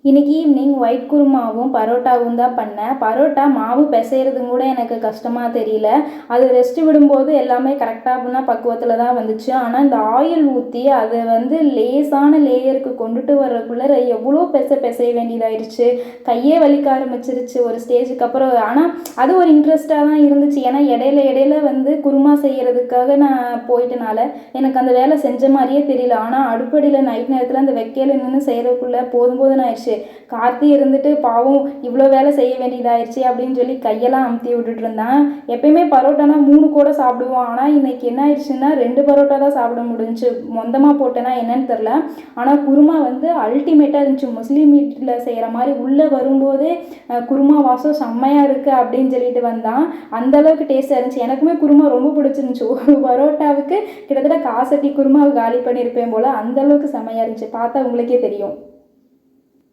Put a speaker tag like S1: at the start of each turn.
S1: இன்னைக்கு evening white குருமாவும் பரோட்டாவும் தான் பண்ணேன். பரோட்டா மாவு பிசைறதும் கூட எனக்கு கஷ்டமாக தெரியல. அது ரெஸ்ட் விடும்போது எல்லாமே கரெக்டாக பக்குவத்தில் தான் வந்துச்சு. ஆனால் இந்த ஆயில் ஊற்றி அதை லேசான லேயருக்கு கொண்டுட்டு வர்றதுக்குள்ளே எவ்வளோ பிசைய வேண்டியதாயிருச்சு. கையே வலிக்க ஆரம்பிச்சிருச்சு ஒரு ஸ்டேஜுக்கு அப்புறம். ஆனால் அது ஒரு இன்ட்ரெஸ்டாக தான் இருந்துச்சு. ஏன்னா இடையில குருமா செய்கிறதுக்காக நான் போயிட்டனால எனக்கு அந்த வேலை செஞ்ச மாதிரியே தெரியல. ஆனால் அடுப்படியில் நைட் நேரத்தில் அந்த வெக்கையில் நின்று செய்கிறதுக்குள்ளே போதும்னு ஆயிடுச்சு. கார்த்தி இருந்துட்டு பாவம் இவ்வளோ வேலை செய்ய வேண்டியதாயிருச்சு அப்படின்னு சொல்லி கையெல்லாம் அமுத்தி விட்டுட்டு இருந்தான். எப்பயுமே பரோட்டானா 3 கூட சாப்பிடுவான். ஆனால் இன்னைக்கு என்ன ஆயிடுச்சுன்னா 2 பரோட்டா தான் சாப்பிட முடிஞ்சுச்சு. மொந்தமாக போட்டேன்னா என்னன்னு தெரில. ஆனால் குருமா அல்டிமேட்டாக இருந்துச்சு. முஸ்லீம் வீட்டில் செய்கிற மாதிரி உள்ளே வரும்போதே குருமா வாசம் செம்மையாக இருக்குது அப்படின்னு சொல்லிட்டு வந்தான். அந்தளவுக்கு டேஸ்ட்டாக இருந்துச்சு. எனக்குமே குருமா ரொம்ப பிடிச்சிருந்துச்சு. ஒரு பரோட்டாவுக்கு கிட்டத்தட்ட காசட்டி குருமாவை காலி பண்ணியிருப்பேன் போல். அந்தளவுக்கு செம்மையாக இருந்துச்சு. பார்த்தா உங்களுக்கே தெரியும்.